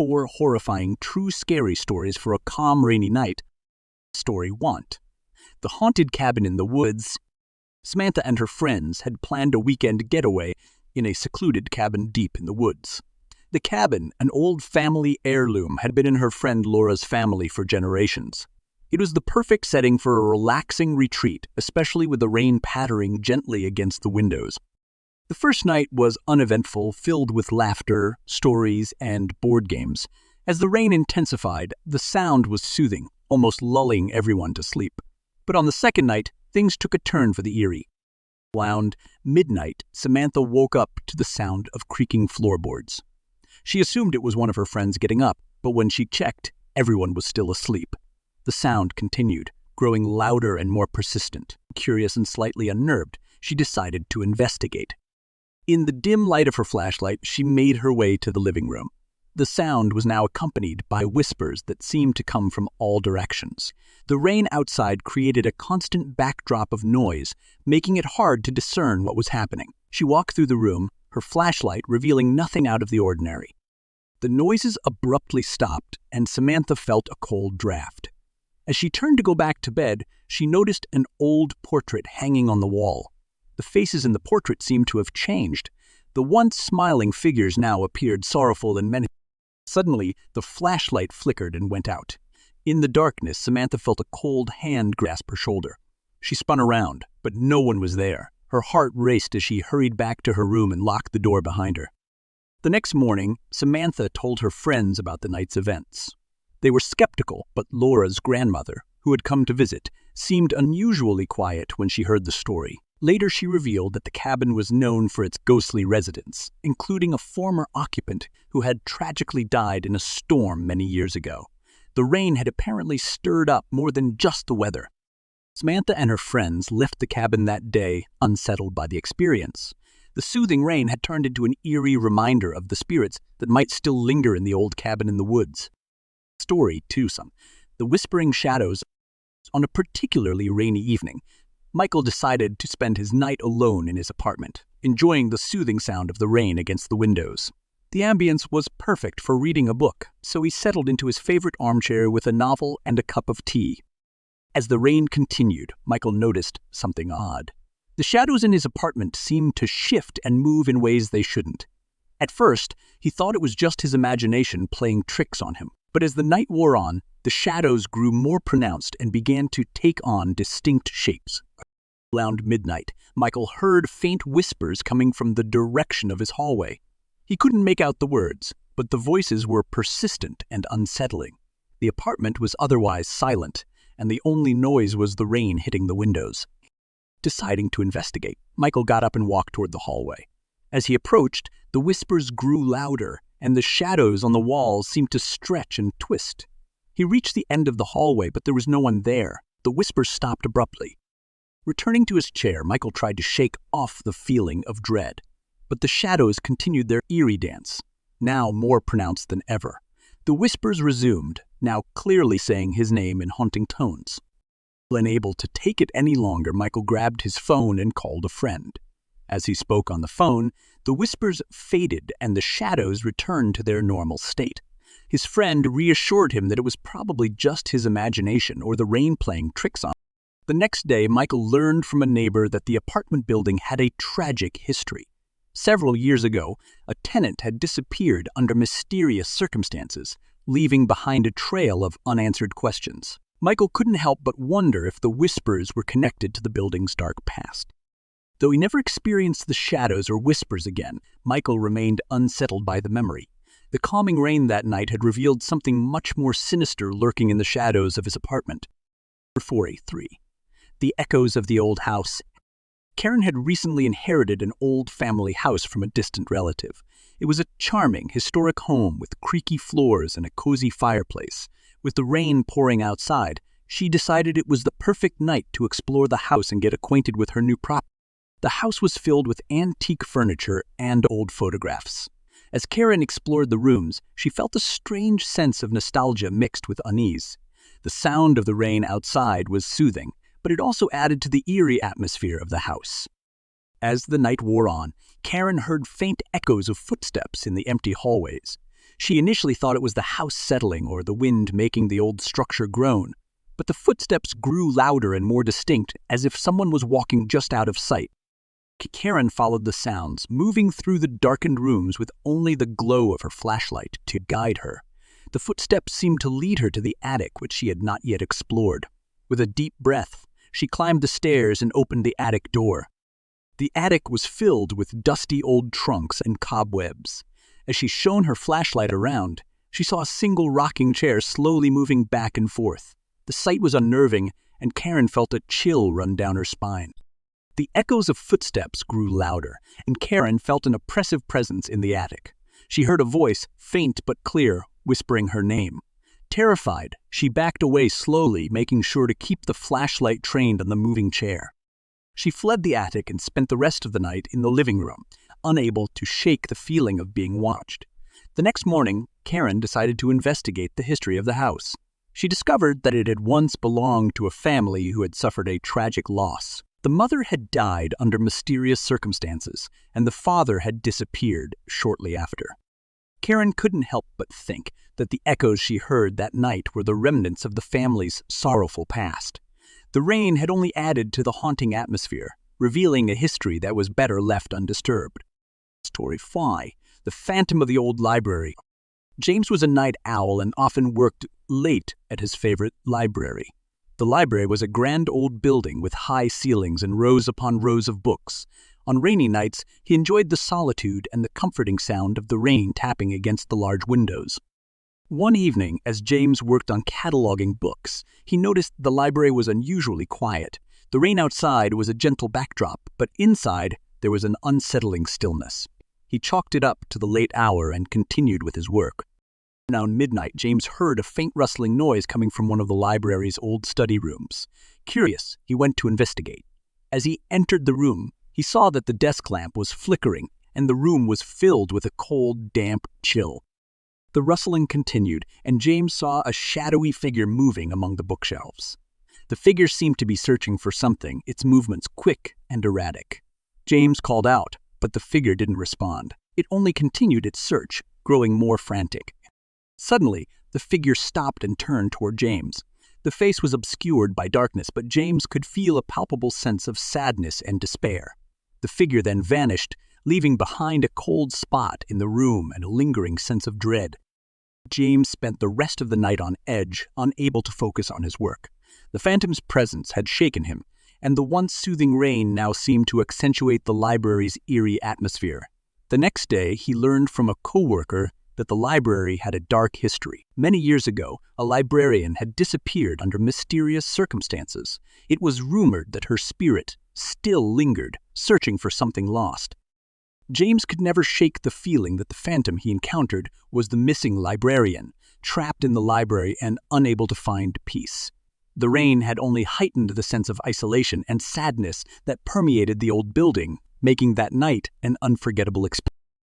4 horrifying true scary stories for a calm, rainy night. Story 1. The Haunted Cabin in the Woods. Samantha and her friends had planned a weekend getaway in a secluded cabin deep in the woods. The cabin, an old family heirloom, had been in her friend Laura's family for generations. It was the perfect setting for a relaxing retreat, especially with the rain pattering gently against the windows. The first night was uneventful, filled with laughter, stories, and board games. As the rain intensified, the sound was soothing, almost lulling everyone to sleep. But on the second night, things took a turn for the eerie. Around midnight, Samantha woke up to the sound of creaking floorboards. She assumed it was one of her friends getting up, but when she checked, everyone was still asleep. The sound continued, growing louder and more persistent. Curious and slightly unnerved, she decided to investigate. In the dim light of her flashlight, she made her way to the living room. The sound was now accompanied by whispers that seemed to come from all directions. The rain outside created a constant backdrop of noise, making it hard to discern what was happening. She walked through the room, her flashlight revealing nothing out of the ordinary. The noises abruptly stopped, and Samantha felt a cold draft. As she turned to go back to bed, she noticed an old portrait hanging on the wall. The faces in the portrait seemed to have changed. The once smiling figures now appeared sorrowful and menacing. Suddenly, the flashlight flickered and went out. In the darkness, Samantha felt a cold hand grasp her shoulder. She spun around, but no one was there. Her heart raced as she hurried back to her room and locked the door behind her. The next morning, Samantha told her friends about the night's events. They were skeptical, but Laura's grandmother, who had come to visit, seemed unusually quiet when she heard the story. Later, she revealed that the cabin was known for its ghostly residents, including a former occupant who had tragically died in a storm many years ago. The rain had apparently stirred up more than just the weather. Samantha and her friends left the cabin that day, unsettled by the experience. The soothing rain had turned into an eerie reminder of the spirits that might still linger in the old cabin in the woods. Story 2. The Whispering Shadows. On a particularly rainy evening, Michael decided to spend his night alone in his apartment, enjoying the soothing sound of the rain against the windows. The ambience was perfect for reading a book, so he settled into his favorite armchair with a novel and a cup of tea. As the rain continued, Michael noticed something odd. The shadows in his apartment seemed to shift and move in ways they shouldn't. At first, he thought it was just his imagination playing tricks on him, but as the night wore on, the shadows grew more pronounced and began to take on distinct shapes. Around midnight, Michael heard faint whispers coming from the direction of his hallway. He couldn't make out the words, but the voices were persistent and unsettling. The apartment was otherwise silent, and the only noise was the rain hitting the windows. Deciding to investigate, Michael got up and walked toward the hallway. As he approached, the whispers grew louder, and the shadows on the walls seemed to stretch and twist. He reached the end of the hallway, but there was no one there. The whispers stopped abruptly. Returning to his chair, Michael tried to shake off the feeling of dread. But the shadows continued their eerie dance, now more pronounced than ever. The whispers resumed, now clearly saying his name in haunting tones. Unable to take it any longer, Michael grabbed his phone and called a friend. As he spoke on the phone, the whispers faded and the shadows returned to their normal state. His friend reassured him that it was probably just his imagination or the rain playing tricks on him. The next day, Michael learned from a neighbor that the apartment building had a tragic history. Several years ago, a tenant had disappeared under mysterious circumstances, leaving behind a trail of unanswered questions. Michael couldn't help but wonder if the whispers were connected to the building's dark past. Though he never experienced the shadows or whispers again, Michael remained unsettled by the memory. The calming rain that night had revealed something much more sinister lurking in the shadows of his apartment. 4A3. The Echoes of the Old House. Karen had recently inherited an old family house from a distant relative. It was a charming, historic home with creaky floors and a cozy fireplace. With the rain pouring outside, she decided it was the perfect night to explore the house and get acquainted with her new property. The house was filled with antique furniture and old photographs. As Karen explored the rooms, she felt a strange sense of nostalgia mixed with unease. The sound of the rain outside was soothing, but it also added to the eerie atmosphere of the house. As the night wore on, Karen heard faint echoes of footsteps in the empty hallways. She initially thought it was the house settling or the wind making the old structure groan, but the footsteps grew louder and more distinct, as if someone was walking just out of sight. Karen followed the sounds, moving through the darkened rooms with only the glow of her flashlight to guide her. The footsteps seemed to lead her to the attic, which she had not yet explored. With a deep breath, she climbed the stairs and opened the attic door. The attic was filled with dusty old trunks and cobwebs. As she shone her flashlight around, she saw a single rocking chair slowly moving back and forth. The sight was unnerving, and Karen felt a chill run down her spine. The echoes of footsteps grew louder, and Karen felt an oppressive presence in the attic. She heard a voice, faint but clear, whispering her name. Terrified, she backed away slowly, making sure to keep the flashlight trained on the moving chair. She fled the attic and spent the rest of the night in the living room, unable to shake the feeling of being watched. The next morning, Karen decided to investigate the history of the house. She discovered that it had once belonged to a family who had suffered a tragic loss. The mother had died under mysterious circumstances, and the father had disappeared shortly after. Karen couldn't help but think that the echoes she heard that night were the remnants of the family's sorrowful past. The rain had only added to the haunting atmosphere, revealing a history that was better left undisturbed. Story 5. The Phantom of the Old Library. James was a night owl and often worked late at his favorite library. The library was a grand old building with high ceilings and rows upon rows of books. On rainy nights, he enjoyed the solitude and the comforting sound of the rain tapping against the large windows. One evening, as James worked on cataloging books, he noticed the library was unusually quiet. The rain outside was a gentle backdrop, but inside there was an unsettling stillness. He chalked it up to the late hour and continued with his work. Around midnight, James heard a faint rustling noise coming from one of the library's old study rooms. Curious, he went to investigate. As he entered the room, he saw that the desk lamp was flickering, and the room was filled with a cold, damp chill. The rustling continued, and James saw a shadowy figure moving among the bookshelves. The figure seemed to be searching for something, its movements quick and erratic. James called out, but the figure didn't respond. It only continued its search, growing more frantic. Suddenly, the figure stopped and turned toward James. The face was obscured by darkness, but James could feel a palpable sense of sadness and despair. The figure then vanished, leaving behind a cold spot in the room and a lingering sense of dread. James spent the rest of the night on edge, unable to focus on his work. The phantom's presence had shaken him, and the once soothing rain now seemed to accentuate the library's eerie atmosphere. The next day, he learned from a co-worker that the library had a dark history. Many years ago, a librarian had disappeared under mysterious circumstances. It was rumored that her spirit still lingered, searching for something lost. James could never shake the feeling that the phantom he encountered was the missing librarian, trapped in the library and unable to find peace. The rain had only heightened the sense of isolation and sadness that permeated the old building, making that night an unforgettable experience.